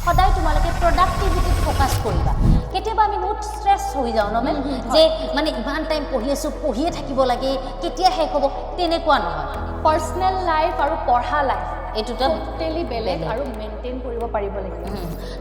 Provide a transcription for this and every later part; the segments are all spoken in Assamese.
সদায় তোমালোকে প্ৰডাক্টিভিটিত ফোকাস কৰিবা কেতিয়াবা আমি বহুত স্ট্ৰেছ হৈ যাও ন যে মানে ইমান টাইম পঢ়ি আছো পঢ়িয়ে থাকিব লাগে কেতিয়া শেষ হ'ব তেনেকুৱা নহয় পাৰ্সোনাল লাইফ আৰু পঢ়া লাইফ এটুটা টোটালি বেলেগ আৰু মেইনটেইন কৰিব পাৰিব লাগিব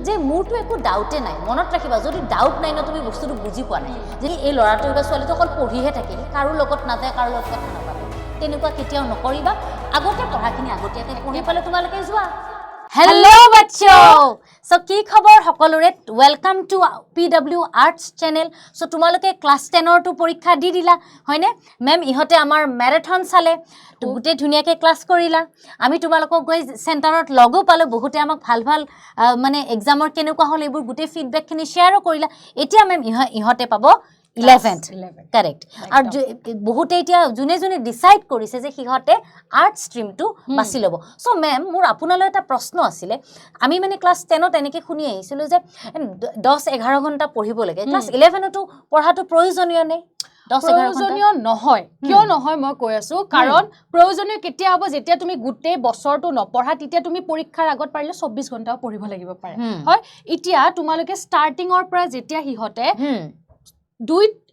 যে মোৰটো একো ডাউটে নাই মনত ৰাখিবা যদি ডাউট নাই ন তুমি বস্তুটো বুজি পোৱা নাই যে এই ল'ৰাটো বা ছোৱালীটো অকল পঢ়িহে থাকে কাৰো লগত নাযায় কাৰো লগত কথা নাপাতে তেনেকুৱা কেতিয়াও নকৰিবা আগতে পঢ়াখিনি আগতীয়াকৈ পঢ়ি পালে তোমালোকে যোৱা হেল্ল' বাচ্চো সো কি খবৰ সকলোৰে welcome to PW arts channel so তোমালোকে ক্লাস 10 ৰ টু পৰীক্ষা দি দিলা হয়নে মেম ইহতে আমাৰ ম্যাৰাথন চালে গুটে ধুনিয়াকে ক্লাস কৰিলা আমি তোমালোকক গৈ সেন্টাৰত লগো পালো বহুতে আমাক ভাল ভাল মানে এক্সামৰ কেনেকুৱা হল এইবোৰ গুটে ফিডব্যাক খিনি শেয়াৰও কৰিলা এতিয়া মেম ইহতে পাব 11th correct আৰ বহুতে এতিয়া জুনে জুনে ডিসাইড কৰিছে যে হিহতে আৰ্ট স্ট্ৰিম টু বাছি লব সো ম্যাম মোৰ আপোনালৈ এটা প্ৰশ্ন আছিল আমি মানে ক্লাস 10 ত এনেকে শুনি আহিছিল যে 10-11 ঘন্টা পঢ়িব লাগে ক্লাস 11 তো পঢ়াটো প্ৰয়োজনীয় নে 10-11 প্ৰয়োজনীয় নহয় কিয় নহয় মই কৈ আছো কাৰণ প্ৰয়োজনীয় কেতিয়া হ'ব যেতিয়া তুমি গুটে বছৰটো নপঢ়া তেতিয়া তুমি পৰীক্ষাৰ আগত পাৰিলে 24 ঘন্টাও পঢ়িব লাগিব পাৰে হয় এতিয়া তোমালোকে ষ্টাৰ্টিংৰ পৰা যেতিয়া হিহতে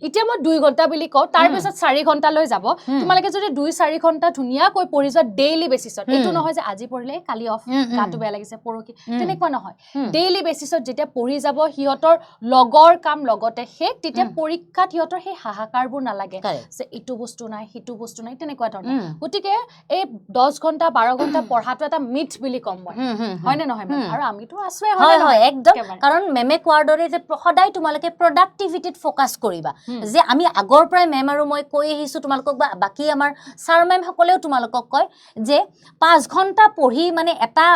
এতিয়া মই 2 ঘন্টা বুলি কও তাৰ পিছত 4 ঘন্টা লৈ যাব তোমালোকে যদি 2-4 ঘন্টা ধুনিয়া কৈ পঢ়ি যোৱা ডেইলি বেসিছত এটো নহয় যে আজি পঢ়িলে কালি অফ গাটো বেয়া লাগিছে পৰকি তেনেকুৱা নহয় ডেইলি বেসিছত যেতিয়া পঢ়ি যাব হিয়তৰ লগৰ কাম লগতে হে তেতিয়া পৰীক্ষাত হিয়তৰ হে হাহাকাৰবোৰ নালাগে যে ইটো বস্তু নাই হিটো বস্তু নাই তেনেকুৱা ধৰণৰ গতিকে এই 10 ঘন্টা 12 ঘন্টা পঢ়াটো এটা মিথ বুলি কম মই হয় নে নহয় আৰু আমিতো আসবে হয় হয় একদম কাৰণ মেমে কোৱাৰ দৰে যে সদায় তোমালোকে প্ৰডাক্টিভিটিত ফোকাস কৰিবা যে আমি আগৰ পৰাই মেম আৰু মই কৈ আহিছো তোমালোকক বা বাকি আমাৰ স্যাৰ মেম সকলেও তোমালোকক কয় যে 5 ঘন্টা পঢ়ি মানে এটা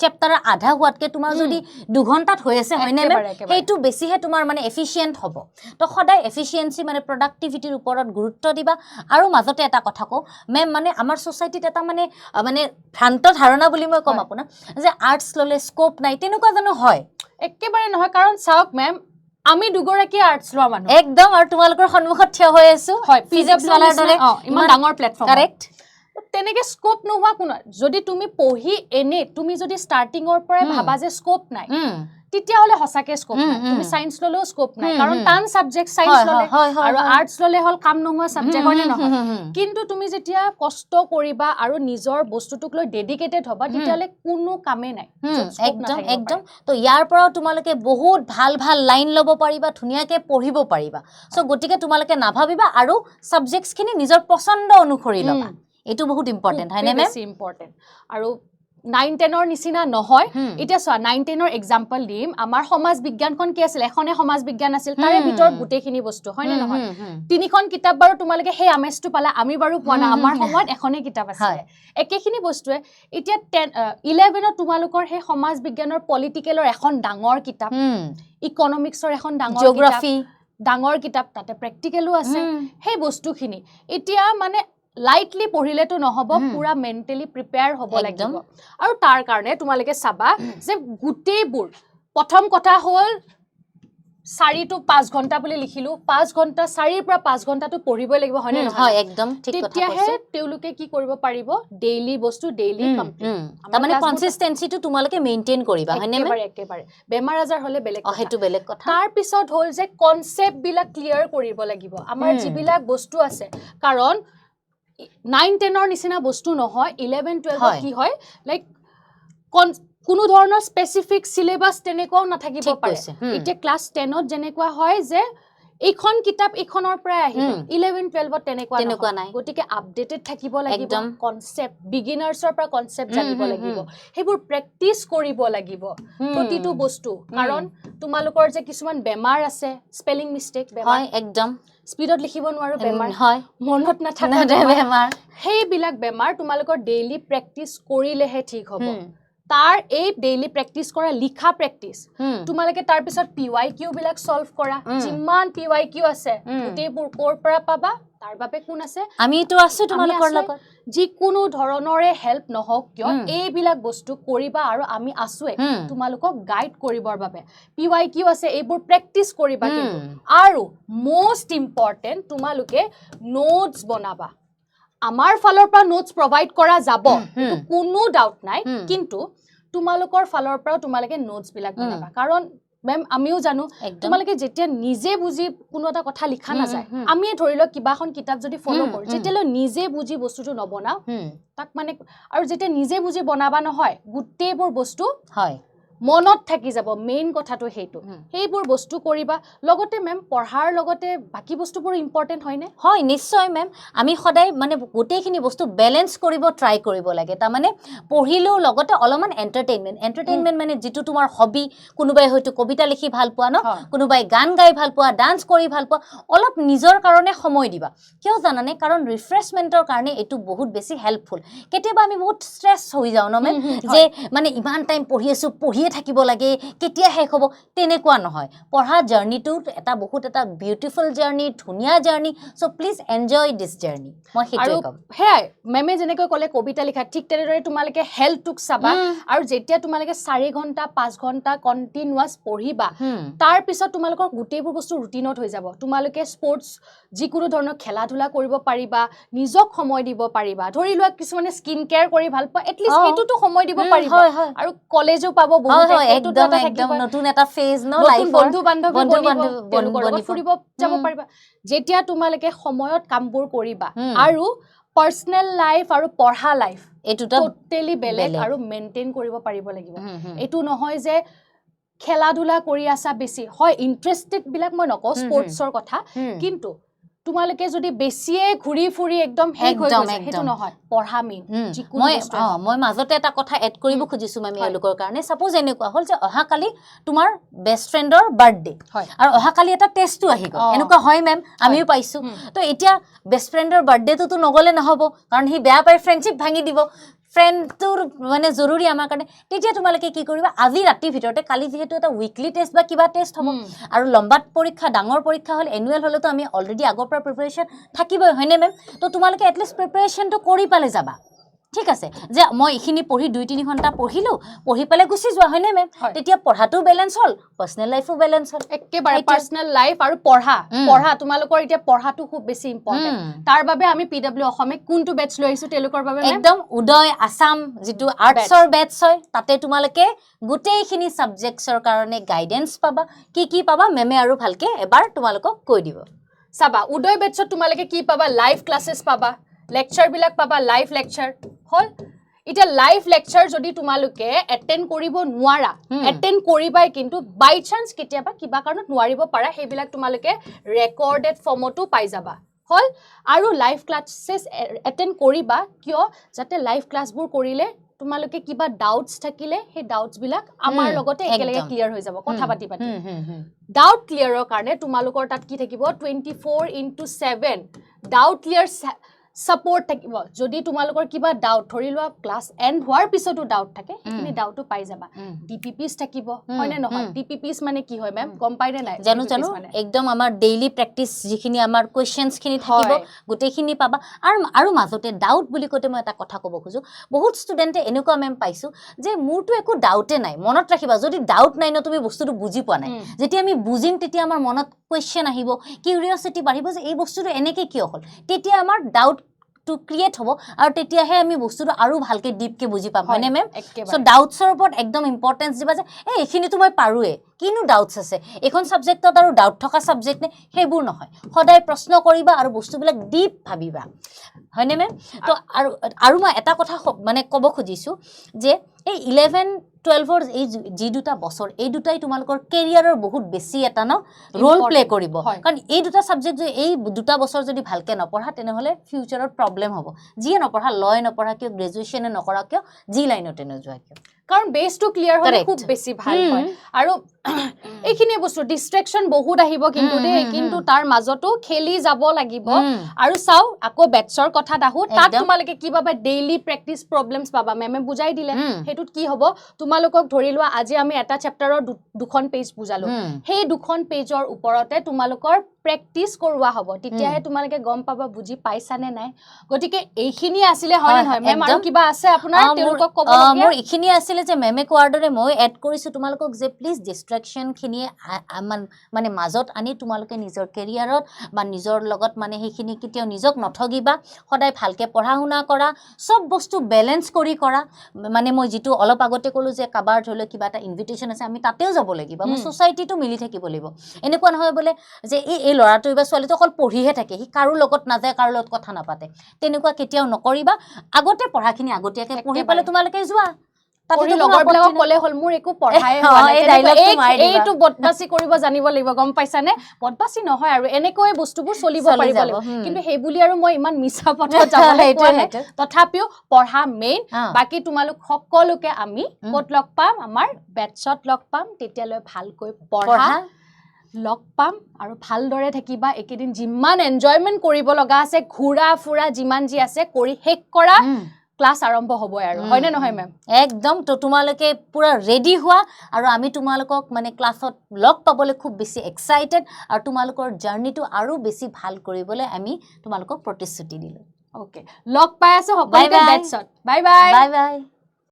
চ্যাপ্টাৰ আধা হোৱাতকে তোমাৰ যদি 2 ঘন্টাত হৈ আছে হয়নে মেম হেইটো বেছিহে তোমাৰ মানে এফিশিয়েন্ট হ'ব তো সদায় এফিশিয়েন্সি মানে প্ৰডাক্টিভিটিৰ ওপৰত গুৰুত্ব দিবা আৰু মাজতে এটা কথা কও মেম মানে আমাৰ সোসাইটিত এটা মানে ভ্ৰান্ত ধাৰণা বুলি মই কম আপোনা যে আৰ্টছ ললে স্কোপ নাই তেনেকুৱা জানো হয় একেবাৰে নহয় কাৰণ চাওক মেম আমি দুগৰাকী আৰ্টছ লোৱা মানুহ একদম আৰু তোমালোকৰ সন্মুখত থিয় হৈ আছো হয় ফিজিক্স वाला দৰে ইমান ডাঙৰ প্ল্যাটফৰ্ম কাৰেক্ট তেনেকে স্কোপ নোহোৱা কোন যদি তুমি পঢ়ি এনে তুমি যদি ষ্টাৰ্টিংৰ পৰা ভাবা যে স্কোপ নাই তেতিয়া হলে হসাকে স্কোপ নাই তুমি সায়েন্স ললেও স্কোপ নাই কাৰণ টান সাবজেক্ট সায়েন্স ললে আৰু আৰ্টছ ললে হল কাম নোহোৱা সাবজেক্ট হয় নহয় কিন্তু তুমি যেতিয়া কষ্ট কৰিবা আৰু নিজৰ বস্তুটোক লৈ ডেডিকেটেড হবা তেতিয়া হলে কোনো কামে নাই একদম একদম তো ইয়াৰ পৰাও তোমালোকে বহুত ভাল ভাল লাইন লব পাৰিবা ধুনিয়াকে পঢ়িব পাৰিবা সো গটিকে তোমালোকে নাভাবিবা আৰু সাবজেক্টছ খিনি নিজৰ পছন্দ অনুসৰি লবা এটো বহুত ইম্পৰ্টেন্ট হয় নে মেম বেছি ইম্পৰ্টেন্ট আৰু 9-10 ৰ নিচিনা নহয় এটা সা 9-10 ৰ एग्जांपल দিম আমাৰ সমাজ বিজ্ঞানখন কি আছিল এখনে সমাজ বিজ্ঞান আছিল তাৰে ভিতৰত গুটেখিনি বস্তু হয় নে নহয় তিনিখন কিতাপ বাৰু তোমালোকে সেই আমেজটো পালা আমি বাৰু পোৱা না আমাৰ সময়ত এখনে কিতাপ আছিল একেখিনি বস্তুৱে এতিয়া 11 ত তোমালোকৰ সেই সমাজ বিজ্ঞানৰ পলিটিকেলৰ এখন ডাঙৰ কিতাপ ইকোনমিক্সৰ এখন ডাঙৰ জিওগ্ৰাফি ডাঙৰ কিতাপ তাতে প্ৰেক্টিকেলও আছে সেই বস্তুখিনি এতিয়া মানে লাইটলি পঢ়িলে তো নহব পুৰা মেন্টালি প্ৰিপেয়াৰ হ'ব লাগিব আৰু তাৰ কাৰণে তোমালোকে চাবা যে গুটেবোৰ প্ৰথম কথা হল 4 to 5 ঘন্টা বুলি লিখিলো 5 ঘন্টা 4 পৰা 5 ঘন্টাটো পঢ়িব লাগিব হয় নে নহয় হয় একদম ঠিক কথা কৈছে তেউলুকে কি কৰিব পাৰিব ডেইলি বস্তু ডেইলি কমপ্লিট তাৰ মানে কনসিস্টেন্সিটো তোমালোকে মেইনটেইন কৰিবা হয় নে একেবাৰে বেমাৰ আজাৰ হলে বেলেগ কথা হেতু বেলেগ কথা তাৰ পিছত হল যে কনসেপ্ট বিলাক ক্লিয়াৰ কৰিব লাগিব আমাৰ যিবিলাক বস্তু আছে কাৰণ 9-10 ৰ নিচিনা বস্তু নহয় 11-12 কি হয় লাইক কোনো ধৰণৰ স্পেসিফিক সিলেবাস তেনেকুৱাও নাথাকিব পাৰে এতিয়া ক্লাস 10 ত যেনেকুৱা হয় যে এইখন কিতাপ এইখনৰ পৰা আহিব 11-12 ত তেনেকুৱা নাই গটিকে আপডেটেড থাকিব লাগিব কনসেপ্ট বিগিনাৰ্ছৰ পৰা কনসেপ্ট জানিব লাগিব হেবোৰ প্ৰেক্টিস কৰিব লাগিব প্ৰতিটো বস্তু কাৰণ তোমালোকৰ যে কিছুমান বেমাৰ আছে স্পেলিং মিস্টেক বেমাৰ হয় একদম স্পিডত লিখিব নোৱাৰো বেমাৰ হয় মনত নাথাকা বেমাৰ হেই বিলাক বেমাৰ তোমালোকৰ ডেইলি প্ৰেক্টিস কৰিলেহে ঠিক হ'ব তাৰ এই ডেইলি প্ৰেক্টিস কৰা লিখা প্ৰেক্টিস তোমালোকে তাৰ পিছত PYQ বিলাক সলভ কৰা যিমান PYQ আছে গুটেবোৰ কোৰ পৰা পাবা তাৰ বাবে কোন আছে আমি তো আছো তোমালোকৰ লগত যি কোনো ধৰণৰে হেল্প নহওক কিয় এই বিলাক বস্তু কৰিবা আৰু আমি আছুৱে তোমালোকক গাইড কৰিবৰ বাবে PYQ আছে এইবোৰ প্ৰেক্টিস কৰিবা কিন্তু আৰু মোস্ট ইম্পৰ্টেন্ট তোমালোকে নোটস বনাবা আমাৰ ফালৰ পৰা নোটস প্ৰভাইড কৰা যাব কিন্তু কোনো ডাউট নাই কিন্তু তোমালোকৰ ফালৰ পৰা তোমালোকে নোটছ বিলাক বনাবা কাৰণ মেম আমিও জানো তোমালোকে যেতিয়া নিজে বুজি কোনো এটা কথা লিখা নাযায় আমি ধৰি লওক কিবা এখন কিতাপ যদি ফলো কৰো যেতিয়ালৈ নিজে বুজি বস্তুটো নবনাও তাক মানে আৰু যেতিয়া নিজে বুজি বনাবা নহয় গুটেইবোৰ বস্তু হয় মনত থাকি যাব মেইন কথাটো হেইটো হেইবোৰ বস্তু কৰিবা লগতে মেম পঢ়াৰ লগতে বাকি বস্তুবোৰ ইম্পৰ্টেন্ট হয় নে হয় নিশ্চয় মেম আমি সদায় মানে গোটেইখিনি বস্তু ব্যালেন্স কৰিব ট্ৰাই কৰিব লাগে তা মানে পঢ়িলো লগতে অলমান এন্টাৰটেইনমেন্ট মানে যেটো তোমাৰ হবি কোনোবাই হয়তো কবিতা লিখি ভাল পোৱা ন কোনোবাই গান গাই ভাল পোৱা ডান্স কৰি ভাল পোৱা অলপ নিজৰ কাৰণে সময় দিবা কিয় জানানে কাৰণ ৰিফ্ৰেশমেন্টৰ কাৰণে এটো বহুত বেছি হেল্পফুল কেতিয়াবা আমি বহুত স্ট্ৰেছ হৈ যাও ন মেম যে মানে ইমান টাইম পঢ়ি আছো পঢ়ি থাকিব লাগে কেতিয়া শেষ হ'ব তেনেকুৱা নহয় পঢ়া জাৰ্নিটো এটা বহুত এটা বিউটিফুল জাৰ্নি ধুনিয়া journey so please enjoy this journey মই হেতুৱে কম হেই মেমে যেনেকৈ কলে কবিতা লিখা ঠিক তেনেদৰে তোমালকে হেলথটোক চাবা আৰু যেতিয়া তোমালকে 4 ঘণ্টা 5 ঘণ্টা কন্টিনিউয়াস পঢ়িবা তাৰ পিছত তোমালকৰ গুটেইবোৰ বস্তু ৰুটিনত হৈ যাব তোমালকে স্পৰ্টস যিকোনো ধৰণৰ খেলা ধুলা কৰিব পাৰিবা নিজক সময় দিব পাৰিবা ধৰি লোৱা কিছুমানে স্কিন কেয়াৰ কৰি ভাল পোৱা এটলিষ্ট হেতুটো সময় দিব পাৰিবা আৰু কলেজও পাব বহুত একদম নতুন এটা ফেজ ন লাইফৰ বন্ধু বান্ধৱী ফুৰিব যাব পাৰিবা যেতিয়া তোমালকে সময়ত কামবোৰ কৰিবা আৰু পাৰ্সোনাল লাইফ আৰু পঢ়া লাইফ এটুটা টোটালি বেলেগ আৰু মেইনটেইন কৰিব পাৰিব লাগিব এটু নহয় যে খেলা ধুলা কৰি আছা বেছি হয় ইন্টাৰেস্টেড বিলাক মই নকও স্পৰ্টছৰ কথা কিন্তু তোমালকে যদি বেছিয়ে ঘুৰি ফুৰি একদম হেক হৈ গৈছে হেতু নহয় পঢ়া মেইন মই মাজতে এটা কথা এড কৰিব খুজিছো মামি এলোকৰ কাৰণে সাপোজ এনেকুৱা হল যে অহা কালি তোমাৰ বেষ্ট ফ্ৰেণ্ডৰ বাৰ্থডে আৰু অহা কালি এটা টেষ্টটো আহি গল এনেকুৱা হয় মেম আমিও পাইছো তো এতিয়া বেষ্ট ফ্ৰেণ্ডৰ বাৰ্থডেটো তো নগলে নহব কাৰণ হি বেয়া পাই ফ্ৰেণ্ডশিপ ভাঙি দিব ফ্ৰেণ্ডটোৰ মানে জৰুৰী আমাৰ কাৰণে তেতিয়া তোমালকে কি কৰিবা আজি ৰাতি ভিতৰতে কালি যেহেতু এটা উইকলি টেষ্ট বা কিবা টেষ্ট হ'ব আৰু লম্বাত পৰীক্ষা ডাঙৰ পৰীক্ষা হল এনুৱেল হলেতো আমি অলৰেডি আগৰ পৰা প্ৰিপাৰেচন থাকিবই হয়নে মেম তো তোমালকে এটলিষ্ট প্ৰিপাৰেচনটো কৰি পালে যাবা ঠিক আছে যে মই ইখিনি পঢ়ি 2-3 ঘণ্টা পঢ়িলো পঢ়ি পালে গুছি যোৱা হয়নে মেম তেতিয়া পঢ়াটো ব্যালেন্স হল পাৰ্সোনাল লাইফো ব্যালেন্স হল একেবাৰে পাৰ্সোনাল লাইফ আৰু পঢ়া তোমালোকৰ এতিয়া পঢ়াটো খুব বেছি ইম্পৰ্টেন্ট তাৰ বাবে আমি পিডব্লিউ অসমে কোনটো বেচ লৈ আহিছো তেলোকৰ বাবে একদম উদয় আসাম যেটো আৰ্টছৰ বেচ হয় তাতে তোমালকে গুটেইখিনি সাবজেক্টছৰ কাৰণে গাইডেন্স পাবা কি পাবা মেমে আৰু ভালকে এবাৰ তোমালকক কৈ দিব সাবা উদয় বেচত তোমালকে কি পাবা লাইভ ক্লাसेस পাবা লেকচাৰ বিলাক পাবা লাইভ লেকচাৰ হল এটা লাইভ লেকচাৰ যদি তোমালোকে এটেন্ড কৰিব নোৱাৰা এটেন্ড কৰিবাই কিন্তু বাই চান্স কেতিয়াবা কিবা কাৰণত নোৱাৰিব পাৰা হেবিলাক তোমালোকে ৰেকৰ্ডেড ফৰ্মটো পাই যাবা হল আৰু লাইভ ক্লাसेस এটেন্ড কৰিবা কিয় যাতে লাইভ ক্লাছবোৰ কৰিলে তোমালোকে কিবা ডাউটস থাকিলে হে ডাউটস বিলাক আমাৰ লগতে একেলগে ক্লিয়াৰ হৈ যাব কথা পাতি ডাউট ক্লিয়াৰৰ কাৰণে তোমালোকৰ তাত কি থাকিব 24/7 ডাউট ক্লিয়াৰ সাপোৰ্ট থাকিব যদি তোমালোকৰ কিবা ডাউট ধৰি লোৱা ক্লাস এন্ড হোৱাৰ পিছতো ডাউট থাকে এখিনি ডাউটটো পাই যাবা ডিপিপিস থাকিব হয়নে নহয় ডিপিপিস মানে কি হয় মেম গম পাইনে নাই জানো একদম আমাৰ ডেইলি প্ৰেকটিস যিখিনি আমাৰ কোৱেশ্চনস খিনি থাকিব গুটেখিনি পাবা আৰু মাজতে ডাউট বুলি কতে মই এটা কথা কব খুজো বহুত ষ্টুডেন্টে এনেকুৱা মেম পাইছো যে মোৰটো একো ডাউটে নাই মনত ৰাখিবা যদি ডাউট নাই ন তুমি বস্তুটো বুজি পোৱা নাই যেতিয়া আমি বুজিম তেতিয়া আমাৰ মনত কোৱেশ্চন আহিব কিউৰিওসিটি বাঢ়িব যে এই বস্তুটো এনেকে কিয় হল তেতিয়া আমাৰ doubt to create hobo aru tetia he ami bostu aru bhalke deep ke buji pam hoine mem so doubts er upor ekdom importance diba je ei ekhini tu moi parue kinu doubts ase ekhon subject tot aru doubt thoka subject ne hebur nohoy hoday proshno koriba aru bostu bilak deep bhabiba hoine mem to aru ma eta kotha mane kobo khojisu je ei 11-12 or ei ji duta bosor ei dutai tumalokor career er bahut beshi eta no role play koribo karon ei duta subject je ei duta bosor jodi bhalke na porha tene hole future er problem hobo ji na porha law na porha kyo graduation na kora kyo ji line ote na joa kyo কারণ বেস টু ক্লিয়ার হলে খুব বেশি ভাল হয় আৰু এইখিনি বস্তু ডিস্ট্ৰাকশন বহুত আহিব কিন্তু তাৰ মাজতো খেলি যাব লাগিব আৰু চাও আকৌ বেটছৰ কথা দাহু তাত তোমালকে কি পাবা ডেইলি প্ৰ্যাকটিস প্ৰবলেমস পাবা মেমে বুজাই দিলে হেতুত কি হ'ব তোমালকক ধৰি লোৱা আজি আমি এটা চ্যাপ্টাৰৰ দুখন পেজ বুজালো সেই দুখন পেজৰ ওপৰতে তোমালকৰ প্ৰেক্টিচ কৰোৱা হ'ব তেতিয়াহে তোমালোকে গম পাবা বুজি পাইছানে নাই গতিকে এইখিনি আছিলে হয় নহয় মেম আৰু কিবা আছে আপোনাৰ তেওঁলোকক ক'ব মোৰ এইখিনি আছিলে যে মেমে কোৱাৰ দৰে মই এড কৰিছো তোমালোকক যে প্লিজ ডিষ্ট্ৰেকশ্যন খিনি মানে মাজত আনি তোমালোকে নিজৰ কেৰিয়াৰত বা নিজৰ লগত মানে সেইখিনি কেতিয়াও নিজক নঠগিবা সদায় ভালকে পঢ়া শুনা কৰা সব বস্তু বেলেন্স কৰি কৰা মানে মই যেটো অলপ আগতে ক'লো যে কাবাৰ ধৰিলে কিবা এটা ইনভিটেশন আছে আমি তাতেও যাব লাগিব আমি সোসাইটিটো মিলি থাকিব লাগিব এনেকুৱা নহয় বলে যে এই ল'ৰাটো বা ছোৱালীটো অকল পঢ়িহে থাকে সি কাৰো লগত নাযায় কাৰো লগত কথা নাপাতে তেনেকুৱা কেতিয়াও নকৰিবা আগতে পঢ়াখিনি আগতীয়াকে পঢ়ি পালে তোমালোকে যোৱা তাতে লগৰবিলাকক ক'লে হ'ল মোৰ একো পঢ়াই হোৱা নাই এইটো বদমাসি কৰিব জানিব লাগিব গম পাইছানে বদমাসি নহয় আৰু এনেকৈ বস্তুবোৰ চলিব পাৰিব লাগিব কিন্তু সেই বুলি আৰু মই ইমান মিছা পথত যাবলৈ কোৱা নাই তথাপিও পঢ়া মেইন বাকি তোমালোক সকলোকে আমি ক'ত লগ পাম আমাৰ বেটছত লগ পাম তেতিয়ালৈ ভালকৈ পঢ়া লগ পাম আৰু ভালদৰে থাকিবা একেদিন যিমান এনজয়মেন্ট কৰিব লগা আছে ঘুৰা ফুৰা যিমান যি আছে কৰি শেষ কৰা ক্লাস আৰম্ভ হ'ব আৰু হয়নে নহয় মেম একদম তো তোমালোকে পুৰা ৰেডি হোৱা আৰু আমি তোমালোকক মানে ক্লাছত লগ পাবলৈ খুব বেছি এক্সাইটেড আৰু তোমালোকৰ জাৰ্নিটো আৰু বেছি ভাল কৰিবলৈ আমি তোমালোকক প্ৰতিশ্ৰুতি দিলো ওকে লগ পাই আছো সকলোকে বেটছত বাই বাই বাই বাই